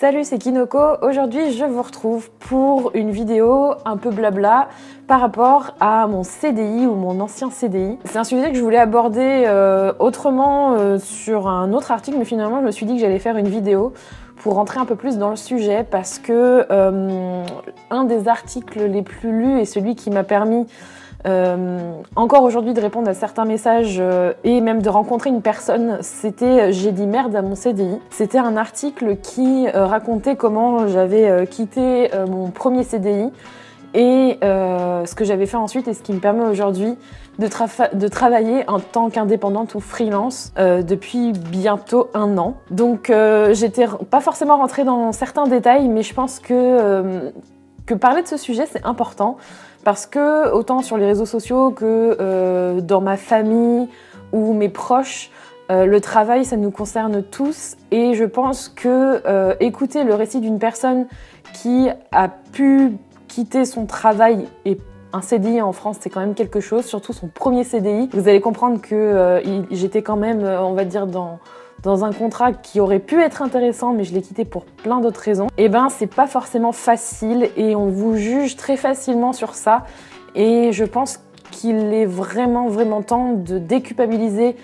Salut, c'est Kinoko. Aujourd'hui, je vous retrouve pour une vidéo un peu blabla par rapport à mon CDI ou mon ancien CDI. C'est un sujet que je voulais aborder autrement sur un autre article, mais finalement, je me suis dit que j'allais faire une vidéo pour rentrer un peu plus dans le sujet parce que un des articles les plus lus et celui qui m'a permis encore aujourd'hui de répondre à certains messages et même de rencontrer une personne, c'était j'ai dit merde à mon CDI. C'était un article qui racontait comment j'avais quitté mon premier CDI et ce que j'avais fait ensuite et ce qui me permet aujourd'hui de travailler en tant qu'indépendante ou freelance depuis bientôt 1 an. Donc j'étais pas forcément rentrée dans certains détails, mais je pense que parler de ce sujet c'est important. Parce que, autant sur les réseaux sociaux que dans ma famille ou mes proches, le travail, ça nous concerne tous. Et je pense que écouter le récit d'une personne qui a pu quitter son travail et un CDI en France, c'est quand même quelque chose, surtout son premier CDI. Vous allez comprendre que j'étais quand même, on va dire, dans un contrat qui aurait pu être intéressant, mais je l'ai quitté pour plein d'autres raisons, et ben c'est pas forcément facile et on vous juge très facilement sur ça. Et je pense qu'il est vraiment temps de déculpabiliser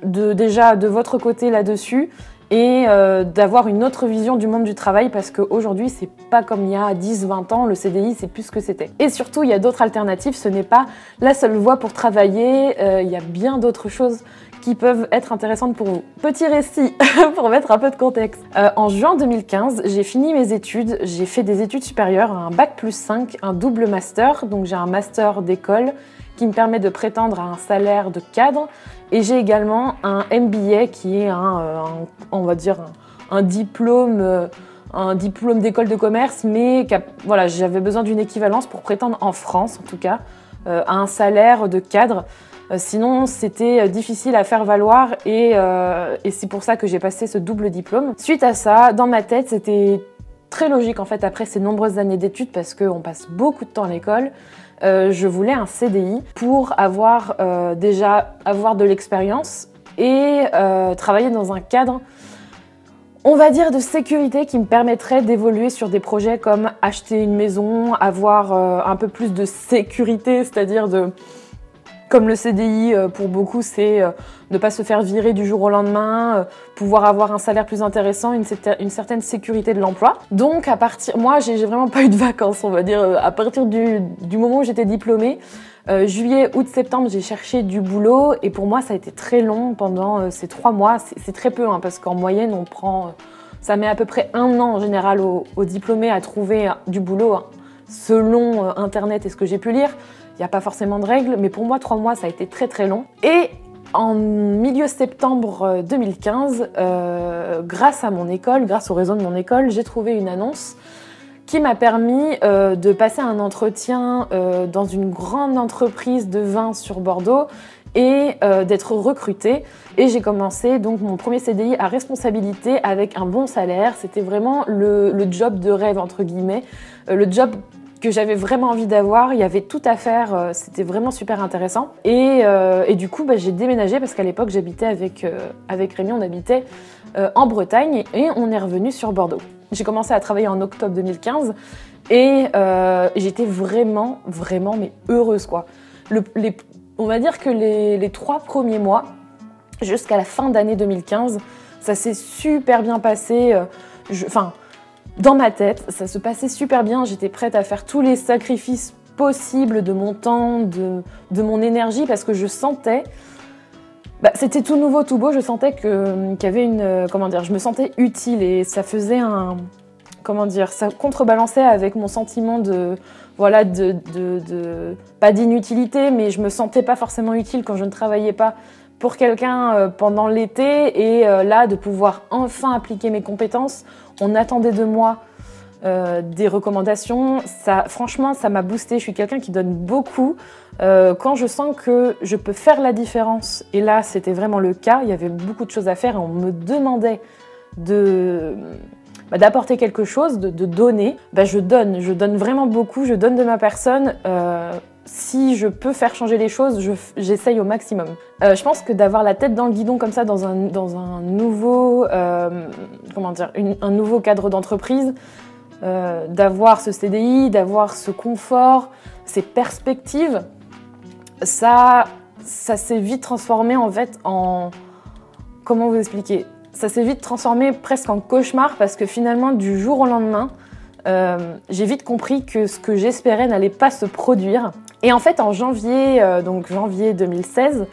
déjà de votre côté là-dessus et d'avoir une autre vision du monde du travail parce qu'aujourd'hui c'est pas comme il y a 10-20 ans, le CDI c'est plus ce que c'était. Et surtout il y a d'autres alternatives, ce n'est pas la seule voie pour travailler, il y a bien d'autres choses qui peuvent être intéressantes pour vous. Petit récit pour mettre un peu de contexte. En juin 2015, j'ai fini mes études, j'ai fait des études supérieures, un bac+5, un double master, donc j'ai un master d'école qui me permet de prétendre à un salaire de cadre et j'ai également un MBA qui est on va dire un diplôme d'école de commerce, mais voilà, j'avais besoin d'une équivalence pour prétendre en France en tout cas à un salaire de cadre. Sinon, c'était difficile à faire valoir et c'est pour ça que j'ai passé ce double diplôme. Suite à ça, dans ma tête, c'était très logique en fait après ces nombreuses années d'études parce qu'on passe beaucoup de temps à l'école. Je voulais un CDI pour avoir de l'expérience et travailler dans un cadre, on va dire, de sécurité qui me permettrait d'évoluer sur des projets comme acheter une maison, avoir un peu plus de sécurité, c'est-à-dire comme le CDI, pour beaucoup, c'est ne pas se faire virer du jour au lendemain, pouvoir avoir un salaire plus intéressant, une certaine sécurité de l'emploi. Donc, moi, j'ai vraiment pas eu de vacances, on va dire. À partir du moment où j'étais diplômée, juillet, août, septembre, j'ai cherché du boulot. Et pour moi, ça a été très long pendant ces 3 mois. C'est très peu, hein, parce qu'en moyenne, ça met à peu près 1 an en général aux diplômés à trouver du boulot, hein, selon Internet et ce que j'ai pu lire. Il n'y a pas forcément de règles, mais pour moi, 3 mois, ça a été très long. Et en milieu septembre 2015, grâce au réseau de mon école, j'ai trouvé une annonce qui m'a permis de passer un entretien dans une grande entreprise de vin sur Bordeaux et d'être recrutée. Et j'ai commencé donc mon premier CDI à responsabilité avec un bon salaire. C'était vraiment le job de rêve, entre guillemets, le job que j'avais vraiment envie d'avoir. Il y avait tout à faire, c'était vraiment super intéressant. Et du coup, j'ai déménagé parce qu'à l'époque, j'habitais avec Rémi, on habitait en Bretagne et on est revenu sur Bordeaux. J'ai commencé à travailler en octobre 2015 et j'étais vraiment mais heureuse, quoi. On va dire que les 3 premiers mois, jusqu'à la fin d'année 2015, ça s'est super bien passé. Dans ma tête, ça se passait super bien, j'étais prête à faire tous les sacrifices possibles de mon temps, de mon énergie, parce que je sentais, c'était tout nouveau, tout beau, je sentais qu'il y avait je me sentais utile et ça faisait ça contrebalançait avec mon sentiment pas d'inutilité, mais je me sentais pas forcément utile quand je ne travaillais pas pour quelqu'un pendant l'été et là de pouvoir enfin appliquer mes compétences. On attendait de moi des recommandations. Franchement, ça m'a boosté. Je suis quelqu'un qui donne beaucoup. Quand je sens que je peux faire la différence, et là c'était vraiment le cas, il y avait beaucoup de choses à faire et on me demandait d'apporter quelque chose, de donner, je donne vraiment beaucoup, je donne de ma personne si je peux faire changer les choses, j'essaye au maximum. Je pense que d'avoir la tête dans le guidon comme ça dans un nouveau, un nouveau cadre d'entreprise, d'avoir ce CDI, d'avoir ce confort, ces perspectives, ça s'est vite transformé en fait en... Comment vous expliquer? Ça s'est vite transformé presque en cauchemar parce que finalement, du jour au lendemain, j'ai vite compris que ce que j'espérais n'allait pas se produire. Et en fait, en janvier, donc janvier 2016,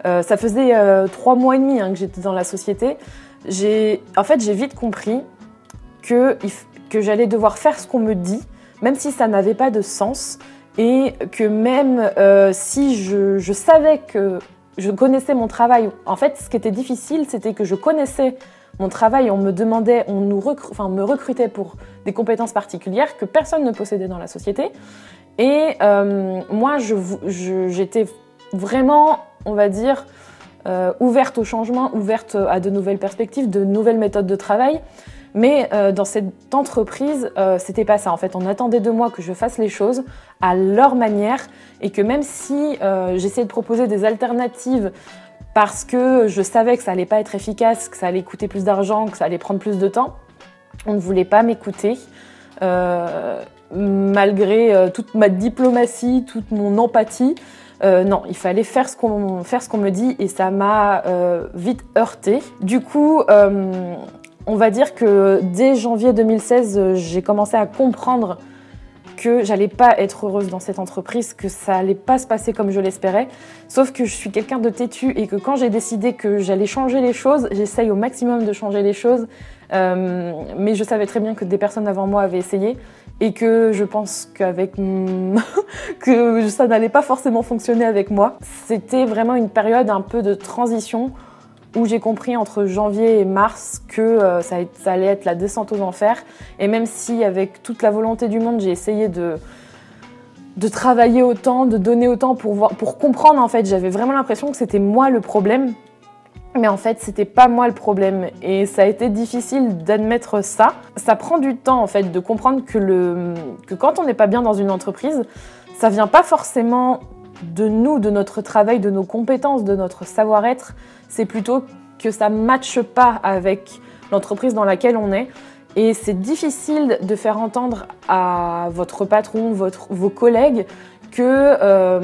ça faisait 3 mois et demi que j'étais dans la société. J'ai vite compris que j'allais devoir faire ce qu'on me dit, même si ça n'avait pas de sens, et que même si je savais que je connaissais mon travail. En fait, ce qui était difficile, c'était que je connaissais mon travail. On me demandait, me recrutait pour des compétences particulières que personne ne possédait dans la société. Et moi, j'étais vraiment, on va dire, ouverte au changement, ouverte à de nouvelles perspectives, de nouvelles méthodes de travail. Mais dans cette entreprise, c'était pas ça. En fait, on attendait de moi que je fasse les choses à leur manière et que même si j'essayais de proposer des alternatives parce que je savais que ça allait pas être efficace, que ça allait coûter plus d'argent, que ça allait prendre plus de temps, on ne voulait pas m'écouter. Malgré toute ma diplomatie, toute mon empathie, non, il fallait faire ce qu'on me dit et ça m'a vite heurtée. Du coup, on va dire que dès janvier 2016, j'ai commencé à comprendre que j'allais pas être heureuse dans cette entreprise, que ça allait pas se passer comme je l'espérais. Sauf que je suis quelqu'un de têtu et que quand j'ai décidé que j'allais changer les choses, j'essaye au maximum de changer les choses. Mais je savais très bien que des personnes avant moi avaient essayé et que je pense que ça n'allait pas forcément fonctionner avec moi. C'était vraiment une période un peu de transition où j'ai compris entre janvier et mars que ça allait être la descente aux enfers. Et même si avec toute la volonté du monde, j'ai essayé de travailler autant, de donner autant pour comprendre, en fait, j'avais vraiment l'impression que c'était moi le problème. Mais en fait, c'était pas moi le problème. Et ça a été difficile d'admettre ça. Ça prend du temps, en fait, de comprendre que quand on n'est pas bien dans une entreprise, ça vient pas forcément de nous, de notre travail, de nos compétences, de notre savoir-être. C'est plutôt que ça ne matche pas avec l'entreprise dans laquelle on est. Et c'est difficile de faire entendre à votre patron, vos collègues, que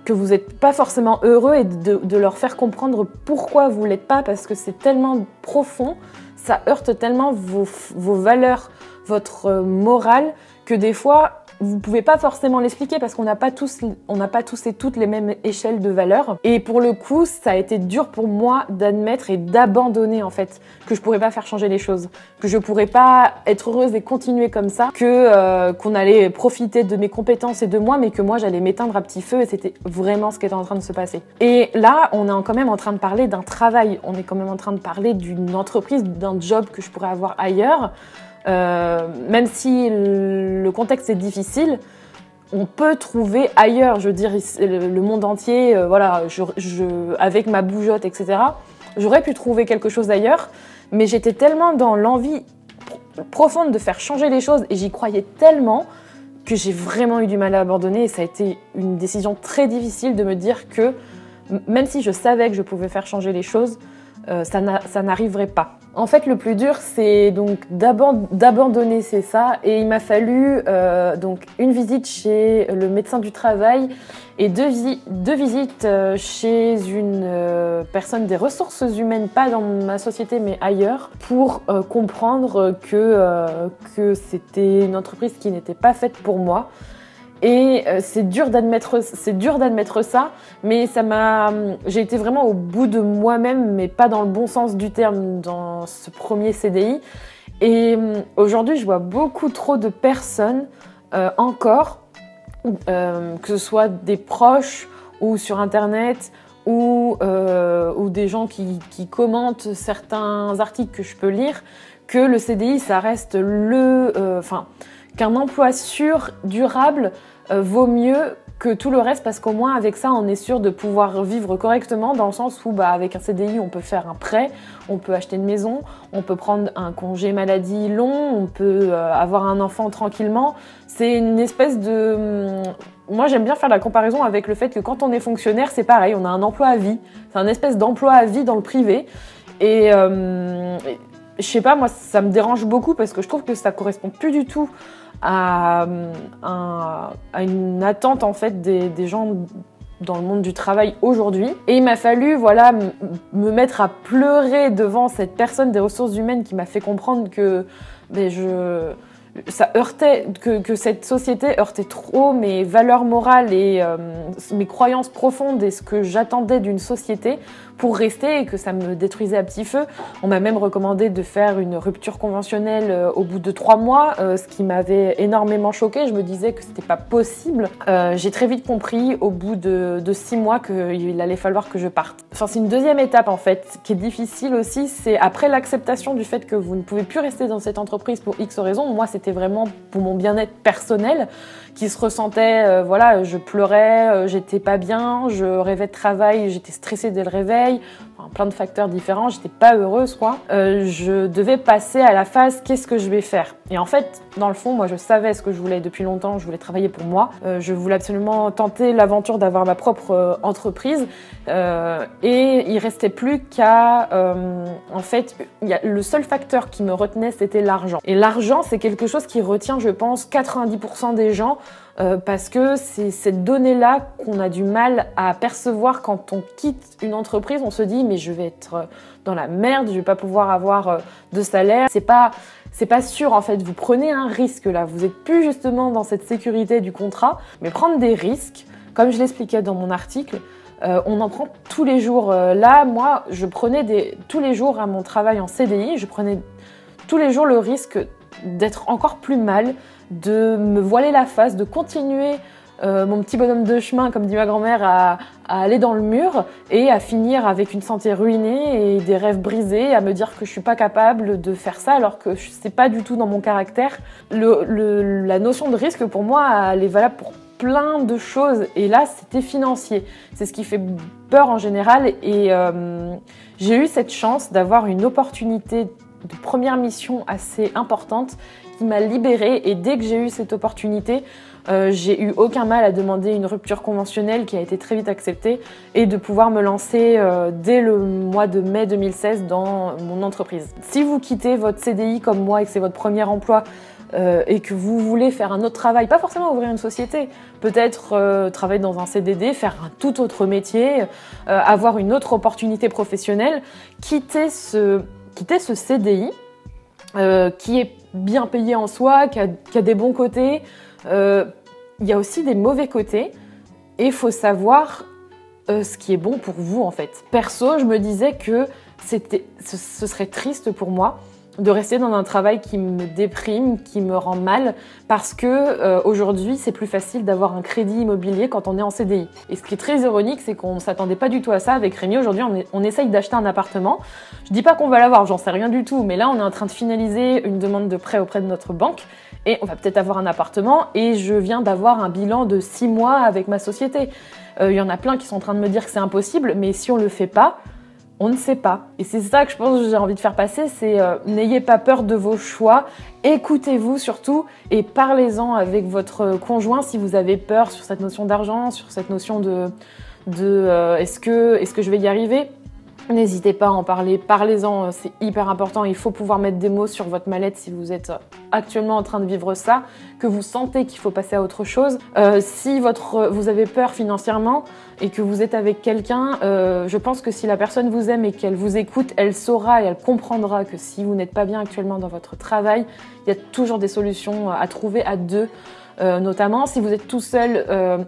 vous n'êtes pas forcément heureux et de leur faire comprendre pourquoi vous ne l'êtes pas, parce que c'est tellement profond, ça heurte tellement vos valeurs, votre morale, que des fois, vous ne pouvez pas forcément l'expliquer parce qu'on n'a pas tous et toutes les mêmes échelles de valeurs. Et pour le coup, ça a été dur pour moi d'admettre et d'abandonner en fait que je pourrais pas faire changer les choses, que je pourrais pas être heureuse et continuer comme ça, qu'on allait profiter de mes compétences et de moi, mais que moi j'allais m'éteindre à petit feu et c'était vraiment ce qui était en train de se passer. Et là, on est quand même en train de parler d'un travail, on est quand même en train de parler d'une entreprise, d'un job que je pourrais avoir ailleurs. Même si le contexte est difficile, on peut trouver ailleurs, je veux dire, le monde entier, voilà, avec ma bougeotte, etc. J'aurais pu trouver quelque chose ailleurs, mais j'étais tellement dans l'envie profonde de faire changer les choses et j'y croyais tellement que j'ai vraiment eu du mal à abandonner et ça a été une décision très difficile de me dire que même si je savais que je pouvais faire changer les choses, ça n'arriverait pas. En fait, le plus dur, c'est donc d'abandonner, c'est ça. Et il m'a fallu donc une visite chez le médecin du travail et deux visites chez une personne des ressources humaines, pas dans ma société mais ailleurs, pour comprendre que c'était une entreprise qui n'était pas faite pour moi. Et c'est dur d'admettre ça, mais j'ai été vraiment au bout de moi-même, mais pas dans le bon sens du terme, dans ce premier CDI. Et aujourd'hui, je vois beaucoup trop de personnes encore, que ce soit des proches ou sur Internet, ou des gens qui commentent certains articles que je peux lire, que le CDI, ça reste qu'un emploi sûr, durable, vaut mieux que tout le reste, parce qu'au moins avec ça on est sûr de pouvoir vivre correctement, dans le sens où avec un CDI on peut faire un prêt, on peut acheter une maison, on peut prendre un congé maladie long, on peut avoir un enfant tranquillement. C'est une espèce de... Moi j'aime bien faire la comparaison avec le fait que quand on est fonctionnaire c'est pareil, on a un emploi à vie, c'est un espèce d'emploi à vie dans le privé et je sais pas, moi ça me dérange beaucoup parce que je trouve que ça correspond plus du tout à une attente en fait des gens dans le monde du travail aujourd'hui. Et il m'a fallu me mettre à pleurer devant cette personne des ressources humaines qui m'a fait comprendre que ça heurtait, que cette société heurtait trop mes valeurs morales et mes croyances profondes et ce que j'attendais d'une société pour rester, et que ça me détruisait à petit feu. On m'a même recommandé de faire une rupture conventionnelle au bout de 3 mois, ce qui m'avait énormément choquée. Je me disais que c'était pas possible. J'ai très vite compris au bout de 6 mois qu'il allait falloir que je parte. Enfin, c'est une deuxième étape en fait qui est difficile aussi, c'est après l'acceptation du fait que vous ne pouvez plus rester dans cette entreprise pour X raisons. Moi, c'était vraiment pour mon bien-être personnel qui se ressentait, je pleurais, j'étais pas bien, je rêvais de travail, j'étais stressée dès le réveil, enfin, plein de facteurs différents, j'étais pas heureuse quoi. Je devais passer à la phase qu'est-ce que je vais faire. Et en fait, dans le fond, moi je savais ce que je voulais depuis longtemps, je voulais travailler pour moi, je voulais absolument tenter l'aventure d'avoir ma propre entreprise et il restait plus qu'à en fait, le seul facteur qui me retenait c'était l'argent. Et l'argent c'est quelque chose qui retient je pense 90% des gens parce que c'est cette donnée-là qu'on a du mal à percevoir quand on quitte une entreprise. On se dit mais je vais être dans la merde, je vais pas pouvoir avoir de salaire. C'est pas sûr en fait, vous prenez un risque là, vous êtes plus justement dans cette sécurité du contrat, mais prendre des risques, comme je l'expliquais dans mon article, on en prend tous les jours. Là, moi, je prenais tous les jours à mon travail en CDI, je prenais tous les jours le risque d'être encore plus mal, de me voiler la face, de continuer mon petit bonhomme de chemin, comme dit ma grand-mère, à aller dans le mur et à finir avec une santé ruinée et des rêves brisés, à me dire que je suis pas capable de faire ça alors que c'est pas du tout dans mon caractère. La notion de risque pour moi, elle est valable pour plein de choses et là c'était financier. C'est ce qui fait peur en général et j'ai eu cette chance d'avoir une opportunité de première mission assez importante qui m'a libérée et dès que j'ai eu cette opportunité, j'ai eu aucun mal à demander une rupture conventionnelle qui a été très vite acceptée et de pouvoir me lancer dès le mois de mai 2016 dans mon entreprise. Si vous quittez votre CDI comme moi et que c'est votre premier emploi et que vous voulez faire un autre travail, pas forcément ouvrir une société, peut-être travailler dans un CDD, faire un tout autre métier, avoir une autre opportunité professionnelle, quittez ce CDI qui est bien payé en soi, qui a des bons côtés. Il y a aussi des mauvais côtés et il faut savoir ce qui est bon pour vous en fait. Perso, je me disais que ce serait triste pour moi de rester dans un travail qui me déprime, qui me rend mal, parce que aujourd'hui c'est plus facile d'avoir un crédit immobilier quand on est en CDI. Et ce qui est très ironique, c'est qu'on ne s'attendait pas du tout à ça avec Rémi. Aujourd'hui on essaye d'acheter un appartement. Je dis pas qu'on va l'avoir, j'en sais rien du tout, mais là on est en train de finaliser une demande de prêt auprès de notre banque et on va peut-être avoir un appartement et je viens d'avoir un bilan de 6 mois avec ma société. Il y en a plein qui sont en train de me dire que c'est impossible, mais si on le fait pas, on ne sait pas. Et c'est ça que je pense que j'ai envie de faire passer, c'est n'ayez pas peur de vos choix, écoutez-vous surtout et parlez-en avec votre conjoint si vous avez peur sur cette notion d'argent, sur cette notion de est-ce que je vais y arriver ? N'hésitez pas à en parler, parlez-en, c'est hyper important. Il faut pouvoir mettre des mots sur votre mal-être si vous êtes actuellement en train de vivre ça, que vous sentez qu'il faut passer à autre chose. Si vous avez peur financièrement et que vous êtes avec quelqu'un, je pense que si la personne vous aime et qu'elle vous écoute, elle saura et elle comprendra que si vous n'êtes pas bien actuellement dans votre travail, il y a toujours des solutions à trouver à deux, notamment si vous êtes tout seul.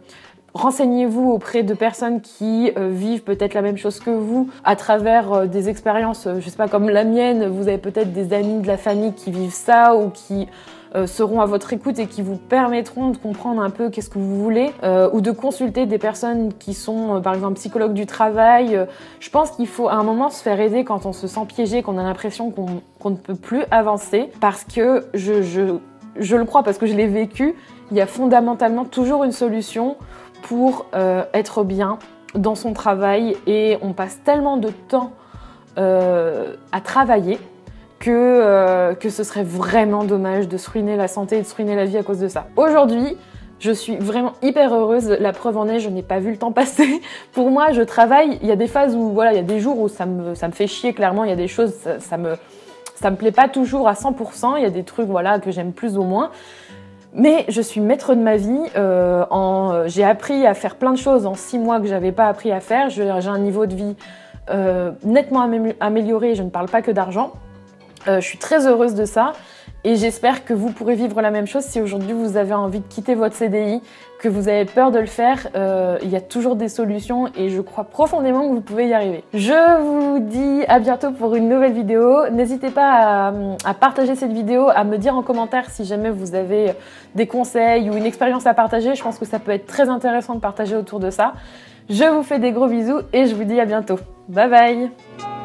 Renseignez-vous auprès de personnes qui vivent peut-être la même chose que vous à travers des expériences, je sais pas, comme la mienne. Vous avez peut-être des amis de la famille qui vivent ça ou qui seront à votre écoute et qui vous permettront de comprendre un peu qu'est-ce que vous voulez ou de consulter des personnes qui sont par exemple psychologues du travail. Je pense qu'il faut à un moment se faire aider quand on se sent piégé, qu'on a l'impression qu'on ne peut plus avancer parce que je le crois parce que je l'ai vécu, il y a fondamentalement toujours une solution pour être bien dans son travail et on passe tellement de temps à travailler que ce serait vraiment dommage de se ruiner la santé et de se ruiner la vie à cause de ça. Aujourd'hui, je suis vraiment hyper heureuse, la preuve en est, je n'ai pas vu le temps passer. Pour moi, je travaille, il y a des phases où, voilà, il y a des jours où ça me fait chier, clairement, il y a des choses, ça me plaît pas toujours à 100%, il y a des trucs, voilà, que j'aime plus ou moins. Mais je suis maître de ma vie, j'ai appris à faire plein de choses en 6 mois que j'avais pas appris à faire, j'ai un niveau de vie nettement amélioré, je ne parle pas que d'argent. Je suis très heureuse de ça. Et j'espère que vous pourrez vivre la même chose si aujourd'hui vous avez envie de quitter votre CDI, que vous avez peur de le faire. Il y a toujours des solutions et je crois profondément que vous pouvez y arriver. Je vous dis à bientôt pour une nouvelle vidéo. N'hésitez pas à partager cette vidéo, à me dire en commentaire si jamais vous avez des conseils ou une expérience à partager. Je pense que ça peut être très intéressant de partager autour de ça. Je vous fais des gros bisous et je vous dis à bientôt. Bye bye!